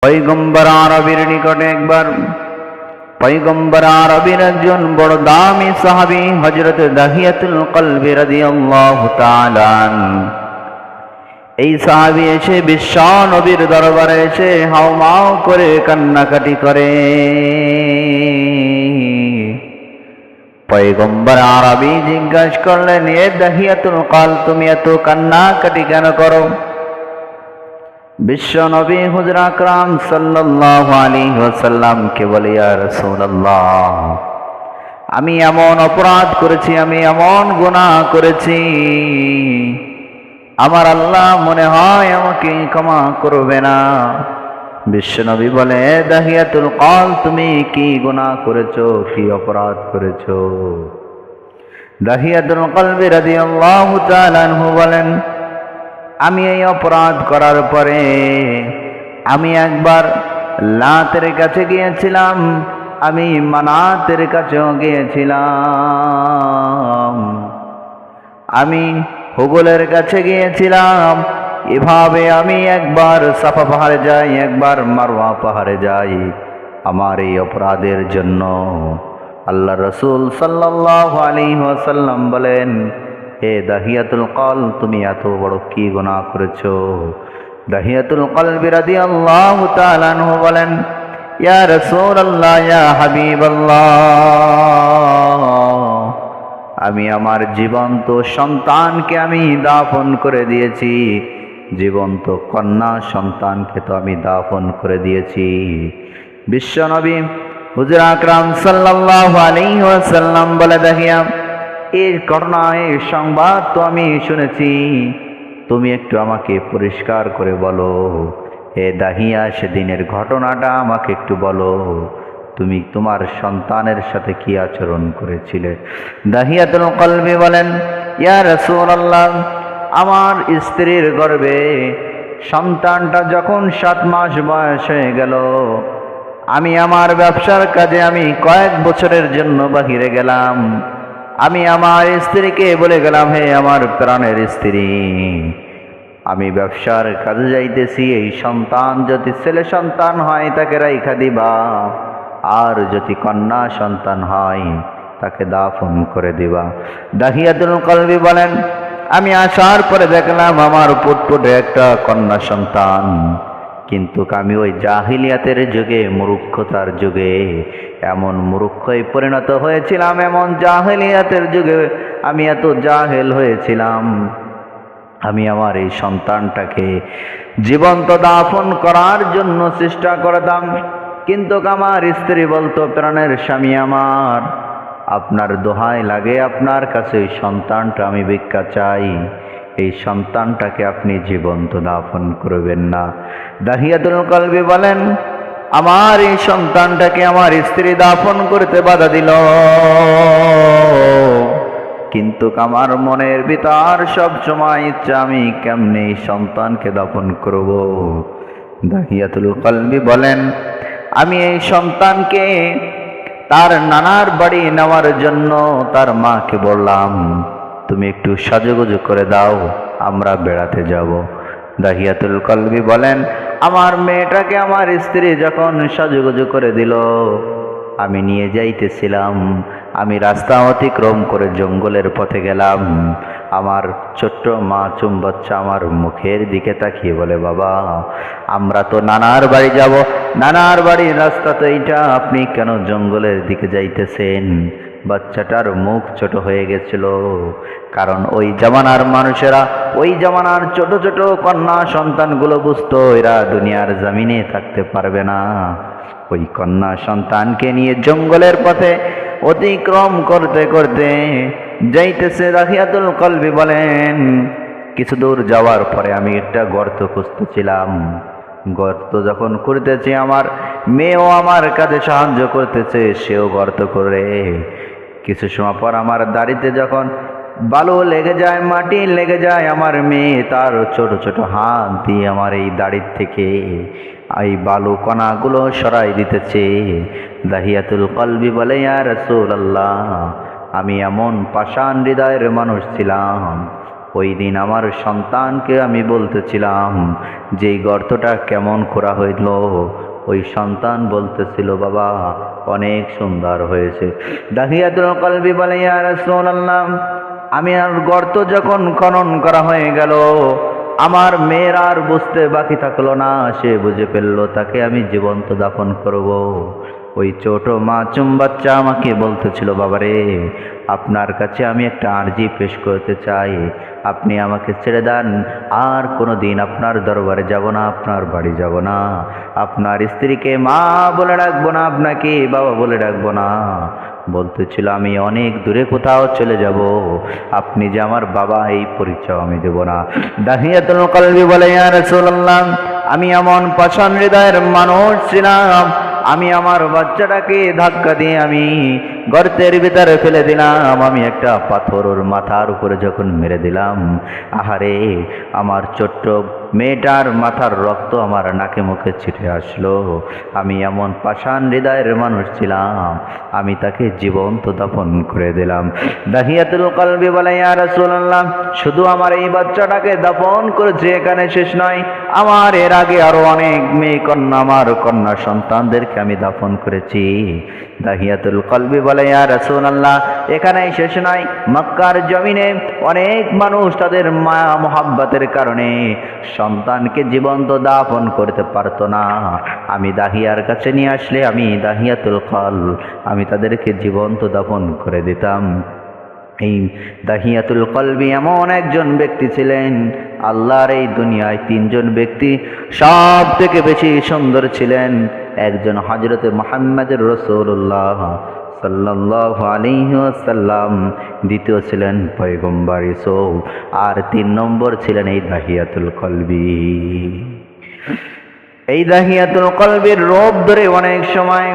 পয়গম্বর আরবীর নিকটে একবার পয়গম্বর আরবীর একজন বড় দামি সাহাবী হযরত দাহিয়াতুল কলবি রাদিয়াল্লাহু তাআলা আনহু, এই সাহাবী এসে বিশ্ব নবীর দরবারে এসে হাউমাউ করে কান্নাকাটি করে। পয়গম্বর আরবী জিজ্ঞাসা করলেন, এ দাহিয়াতুল কলব, তুমি এত কান্নাকাটি কেন করো? বিশ্ব নবী হুজুর আকরাম সাল্লাল্লাহু আলাইহি ওয়াসাল্লাম কে বলে, ইয়া রাসূলুল্লাহ, আমি এমন অপরাধ করেছি, আমি এমন গুনাহ করেছি, আমার আল্লাহ মনে হয় আমাকে ক্ষমা করবে না। বিশ্ব নবী বলে, দাহিয়াতুল কলব, তুমি কি গুনাহ করেছো, কি অপরাধ করেছো? দাহিয়াতুল কলবি রাদিয়াল্লাহু তাআলা আনহু বলেন, আমি এই অপরাধ করার পরে আমি একবার লাতের কাছে গিয়েছিলাম, আমি মানাতের কাছেও গিয়েছিলাম, আমি হুবলের কাছে গিয়েছিলাম। এভাবে আমি একবার সাফা পাহাড়ে যাই, একবার মারওয়া পাহাড়ে যাই। আমার এই অপরাধের জন্য আল্লাহ রাসূল সাল্লাল্লাহু আলাইহি ওয়াসাল্লাম বলেন, হে দাহিয়াতুল কলব, তুমি এত বড় কি গুনাহ করেছো? দাহিয়াতুল কলবি রাদিয়াল্লাহু তাআলা আনহু বলেন, ইয়া রাসূলুল্লাহ, ইয়া হাবিবাল্লাহ, আমি আমার জীবন্ত সন্তানকে আমি দাফন করে দিয়েছি, জীবন্ত কন্যা সন্তানকে তো আমি দাফন করে দিয়েছি। বিশ্বনবী হুজুর আকরাম সাল্লাল্লাহু আলাইহি ওয়াসাল্লাম বলে, দাহিয়া, এই ঘটনা, এই সংবাদ তো আমি শুনেছি, তুমি একটু আমাকে পরিষ্কার করে বলো, হে দাহিয়া, সেদিনের ঘটনাটা আমাকে একটু বলো, তুমি তোমার সন্তানের সাথে কি আচরণ করেছিলে? দাহিয়াতুল কলবি বলেন, ইয়া রাসূলুল্লাহ, আমার স্ত্রীর গর্ভে সন্তানটা যখন 7 মাস বয়স হয়ে গেল, আমি আমার ব্যবসার কাজে আমি কয়েক বছরের জন্য বাহিরে গেলাম। আমি আমার স্ত্রীকে বলে গেলাম, হে আমার প্রাণের স্ত্রী, আমি ব্যবসার কাজে যাইতেছি, এই সন্তান যদি ছেলে সন্তান হয় তাকে রাইখা দিবা, আর যদি কন্যা সন্তান হয় তাকে দাফন করে দিবা। দাহিয়াতুল কলবি বলেন, আমি আসার পরে দেখলাম আমার পুটপুটে একটা কন্যা সন্তান, কিন্তু আমি ওই জাহিলিয়াতের যুগে, মূর্খতার যুগে এমন মূর্খই পরিণত হয়েছিলাম, এমন জাহিলিয়াতের যুগে আমি এত জাহেল হয়েছিলাম, আমি আমার এই সন্তানটাকে জীবন্ত দাফন করার জন্য চেষ্টা করতাম, কিন্তু আমার স্ত্রী বলতো, প্রাণের স্বামী আমার, আপনার দোহাই লাগে, আপনার কাছে এই সন্তানটা আমি ভিক্ষা চাই, এই সন্তানটাকে আপনি জীবন্ত দাফন করবেন না। দাহিয়াতুল কলবি বলেন, আমার এই সন্তানটাকে আমার স্ত্রী দাফন করতে বাধা দিল, কিন্তু আমার মনের ভিতর সব সময় ইচ্ছা, আমি কেমনে এই সন্তানকে দাফন করব। দাহিয়াতুল কলবি বলেন, আমি এই সন্তানকে তার নানার বাড়ি নেওয়ার জন্য তার মাকে বললাম, তুমি একটু সাজুগুজু করে দাও, আমরা বেড়াতে যাব। দাহিয়াতুল কলবি বলেন, আমার মেয়েটাকে আমার স্ত্রী যখন সাজুগুজু করে দিল, আমি নিয়ে যাইতেছিলাম, আমি রাস্তা অতিক্রম করে জঙ্গলের পথে গেলাম, আমার ছোট্ট মাসুম বাচ্চা আমার মুখের দিকে তাকিয়ে বলে, বাবা, আমরা তো নানার বাড়ি যাব, নানার বাড়ির রাস্তা তো এইটা, আপনি কেন জঙ্গলের দিকে যাইতেছেন? বাচ্চাটার মুখ ছোট হয়ে গেছিল, কারণ ওই জামানার মানুষেরা, ওই জামানার ছোট ছোট কন্যা সন্তানগুলো বুঝতো এরা দুনিয়ার জমিনে থাকতে পারবে না। ওই কন্যা সন্তানকে নিয়ে জঙ্গলের পথে অতিক্রম করতে করতে যাইতেছে। দাহিয়াতুল কলবি বলেন, কিছু দূর যাওয়ার পরে আমি একটা গর্ত খুঁজতেছিলাম, গর্ত যখন করতেছি, আমার মেয়েও আমার কাছে সাহায্য করতেছে, সেও গর্ত করে। কিছু সময় পর আমার দাড়িতে যখন বালু লেগে যায়, মাটি লেগে যায়, আমার মেয়ে তার ছোট ছোট হাত দিয়ে আমার এই দাড়ির থেকে এই বালু কণাগুলো সরাই দিতেছে। দাহিয়াতুল কলবি বলে, ইয়া রাসূলুল্লাহ, আমি এমন পাষাণ হৃদয়ের মানুষ ছিলাম, ওই দিন আমার সন্তানকে আমি বলতেছিলাম যে এই গর্তটা কেমন খোঁড়া হইল। ওই সন্তান বলতেছিল, বাবা অনেক সুন্দর হয়েছে। দাহিয়াতুল কলবি বলে, ইয়া রাসূলুল্লাহ, আমি আর গর্ত যখন খনন করা হয়ে গেল, আমার মেয়ের আর বুঝতে বাকি থাকলো না, সে বুঝে ফেললো তাকে আমি জীবন্ত দাফন করব। ওই ছোট মাসুম বাচ্চা আমাকে বলতেছিল, বাবারে আপনার কাছে আমি একটা আরজি পেশ করতে চাই, আপনি আমাকে ছেড়ে দেন, আর কোনো দিন আপনার দরবারে যাব না, আপনার বাড়ি যাব না, আপনার স্ত্রীকে মা বলে ডাকবো না, আপনাকে বাবা বলে ডাকবো না। বলতেছিল, আমি অনেক দূরে কোথাও চলে যাব, আপনি যে আমার বাবা এই পরিচয় আমি দেব না। দাহিয়াতুল কলবি বলে, ইয়া রাসূলুল্লাহ, আমি এমন পাষাণ হৃদয়ের মানুষ ছিলাম, আমি আমার বাচ্চাটাকে ধাক্কা দিয়ে আমি গর্তের ভিতরে ফেলে দিলাম। আমি একটা পাথর ওর মাথার উপরে যখন মেরে দিলাম, আহারে আমার ছোট্ট মেয়েটার মাথার রক্ত আমার নাকে মুখে ছিটে আসলো। আমি এমন পাষাণ হৃদয়ের মানুষ ছিলাম, আমি তাকে জীবন্ত দাফন করে দিলাম। দাহিয়াতুল কলবি বলে, ইয়া রাসূলুল্লাহ, শুধু আমার এই বাচ্চাটাকে দাফন করেছে এখানে শেষ নয়, আমার এর আগে আরো অনেক মেয়ে কন্যা, আমার কন্যা সন্তানদেরকে আমি দাফন করেছি। দাহিয়াতুল কলবি বলে, ইয়া রাসূলুল্লাহ, এখানেই শেষ নয়, মক্কার জমিনে অনেক মানুষ তাদের মায়া মোহাব্বতের কারণে সন্তানকে জীবন্ত দাফন করতে পারতো না, আমি দাহিয়ার কাছে নিয়ে আসলে আমি দাহিয়াতুল কলব, আমি তাদেরকে জীবন্ত দাফন করে দিতাম। এই দাহিয়াতুল কলবি এমন একজন ব্যক্তি ছিলেন, আল্লাহর এই দুনিয়ায় তিনজন ব্যক্তি সব থেকে বেশি সুন্দর ছিলেন। একজন হযরতে মুহাম্মদুর রাসূলুল্লাহ সাল্লাল্লাহু আলাইহি ওয়াসাল্লাম, দ্বিতীয় ছিলেন পয়গম্বর ইউসুফ, আর ৩ নম্বর ছিলেন এই দাহিয়াতুল কলবি। এই দাহিয়াতুল কলবির রূপ ধরে অনেক সময়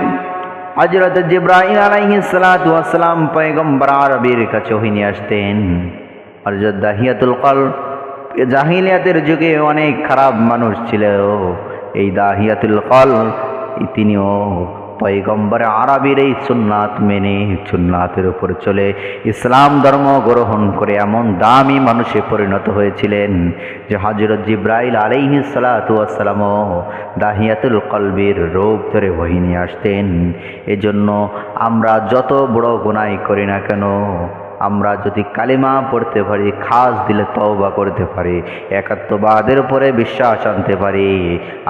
হযরত জিবরাইল আলাইহিস সালাতু ওয়াস সালাম পয়গম্বর আরবীর কাছে ওহী নিয়ে আসতেন। হযরত দাহিয়াতুল কলব জাহিলিয়াতের যুগে অনেক খারাপ মানুষ ছিল, এই দাহিয়াতুল কলব তিনিও পয়গম্বর আরবীর এই সুন্নাত মেনে সুন্নাতের উপর চলে ইসলাম ধর্ম গ্রহণ করে এমন দামি মানুষে পরিণত হয়েছিলেন যে হযরত জিবরাইল আলাইহিস সালাতু ওয়াস সালামও দাহিয়াতুল কলবির রূপ ধরে ওহী নিয়ে আসতেন। এজন্য আমরা যত বড় গুনাহ করি না কেন, আমরা যদি কালিমা পড়তে পারি, খাস দিলে তওবা করতে পারি, একাত্মবাদের উপরে বিশ্বাস আনতে পারি,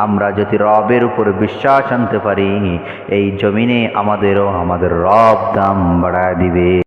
আমরা যদি রবের উপরে বিশ্বাস আনতে পারি, এই জমিনে আমাদের রব দাম বাড়ায় দিবে।